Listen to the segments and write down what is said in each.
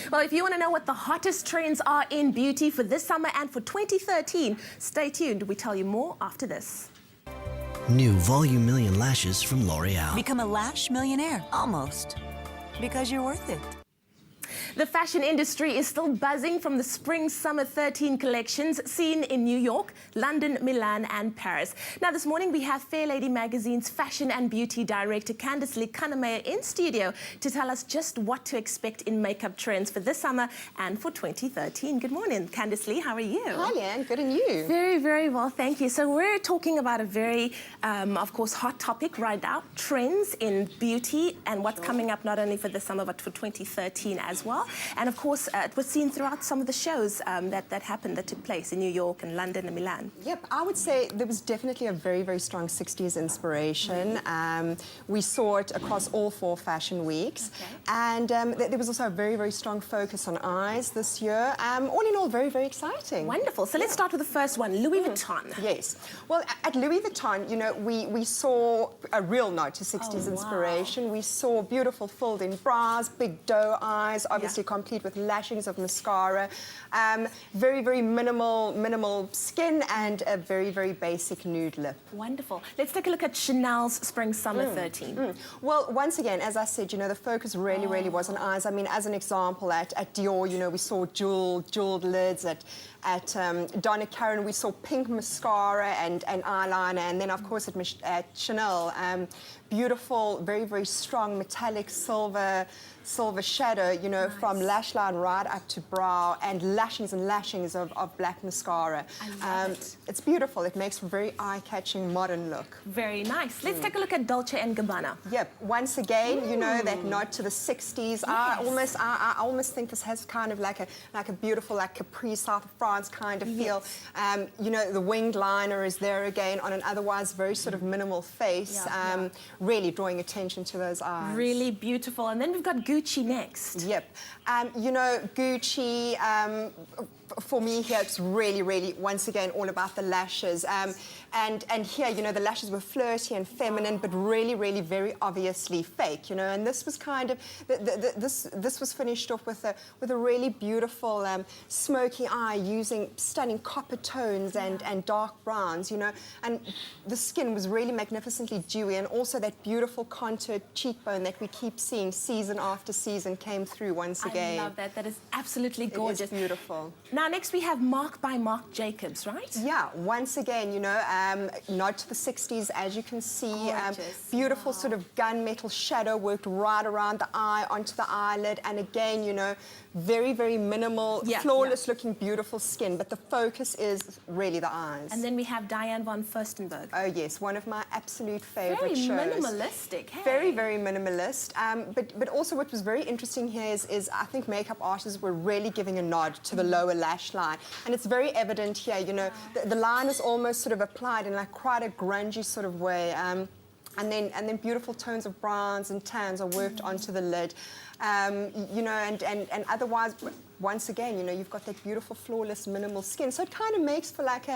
Well, if you want to know what the hottest trends are in beauty for this summer and for 2013, stay tuned. We tell you more after this. New Volume Million Lashes from L'Oreal. Become a lash millionaire, almost. Because you're worth it. The fashion industry is still buzzing from the Spring-Summer 13 collections seen in New York, London, Milan and Paris. Now this morning we have Fair Lady Magazine's fashion and beauty director Candice Lee Kannemeyer in studio to tell us just what to expect in makeup trends for this summer and for 2013. Good morning, Candice Lee, how are you? Hi Leanne, good and you? Very, very well, thank you. So we're talking about a very, of course, hot topic right now, trends in beauty and what's coming up not only for this summer but for 2013 as well. And of course, it was seen throughout some of the shows that took place in New York and London and Milan. Yep, I would say there was definitely a very, very strong 60s inspiration. We saw it across all 4 fashion weeks. Okay. And there was also a very, very strong focus on eyes this year. All in all, very, very exciting. Wonderful. So let's start with the first one, Louis Vuitton. Yes. Well, at Louis Vuitton, you know, we saw a real nod to 60s inspiration. Wow. We saw beautiful filled-in brows, big doe eyes, obviously complete with lashings of mascara, very, very minimal skin and a very, very basic nude lip. Wonderful. Let's take a look at Chanel's Spring-Summer 13. Well, once again, as I said, you know, the focus really was on eyes. I mean, as an example, at Dior, you know, we saw jeweled lids. At Donna Karan, we saw pink mascara and eyeliner, and then, of course, at Chanel, beautiful, very, very strong metallic silver shadow, you know, from lash line right up to brow, and lashings of black mascara. I love it. It's beautiful. It makes for a very eye-catching modern look. Very nice. Let's take a look at Dolce & Gabbana. Yep. Once again, you know, that nod to the 60s. Yes. I almost think this has kind of like a beautiful, like Capri, South of France kind of feel. Yes. You know, the winged liner is there again on an otherwise very sort of minimal face. Really drawing attention to those eyes. Really beautiful. And then we've got Gucci next. Yep. You know, Gucci, for me here, it's really, once again, all about the lashes. And here, you know, the lashes were flirty and feminine, but really very obviously fake, you know. And this was kind of, this was finished off with a really beautiful smoky eye using stunning copper tones and dark browns, you know. And the skin was really magnificently dewy, and also that beautiful contoured cheekbone that we keep seeing season after season came through once again. I love that. That is absolutely gorgeous. It is beautiful. Now, next we have Marc by Marc Jacobs, right? Yeah, once again, you know, nod to the 60s, as you can see. Beautiful sort of gunmetal shadow worked right around the eye, onto the eyelid, and again, you know, very minimal, flawless looking, beautiful skin, but the focus is really the eyes. And then we have Diane von Furstenberg. Oh yes, one of my absolute favorite shows. Very minimalistic, hey? Very minimalist. But also what was very interesting here is I think makeup artists were really giving a nod to the lower lash line. And it's very evident here, you know, the line is almost sort of applied in like quite a grungy sort of way. And then beautiful tones of browns and tans are worked onto the lid. You know, and otherwise, once again, you know, you've got that beautiful, flawless, minimal skin. So it kind of makes for like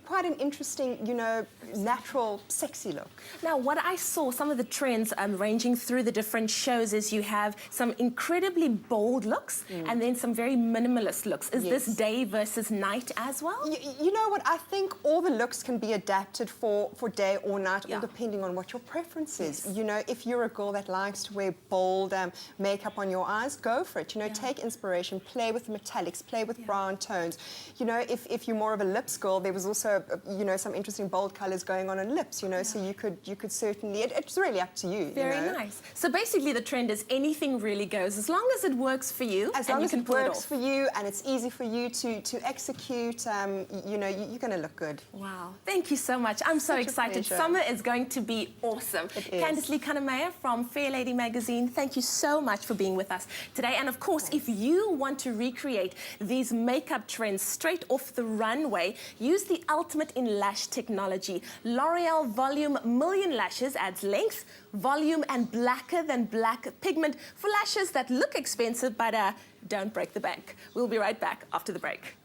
quite an interesting, you know, natural, sexy look. Now, what I saw, some of the trends ranging through the different shows is you have some incredibly bold looks and then some very minimalist looks. Is this day versus night as well? You know what? I think all the looks can be adapted for day or night, all depending on what your preference is. You know, if you're a girl that likes to wear bold makeup on your eyes, go for it. You know, take inspiration, play with the metallics, play with brown tones. You know, if you're more of a lips girl, there was also, you know, some interesting bold colors going on in lips, you know, so you could certainly, it's really up to you. Very nice. So basically the trend is anything really goes, as long as it works for you. As long as it works for you and it's easy for you to execute, you know, you're going to look good. Wow. Thank you so much. I'm so excited. Summer is going to be awesome. It is. Candice Lee Kannemeyer from Fair Lady Magazine, thank you so much for being with us today. And of course, if you want to recreate these makeup trends straight off the runway, use the ultimate in lash technology. L'Oreal Volume Million Lashes adds length, volume, and blacker than black pigment for lashes that look expensive but don't break the bank. We'll be right back after the break.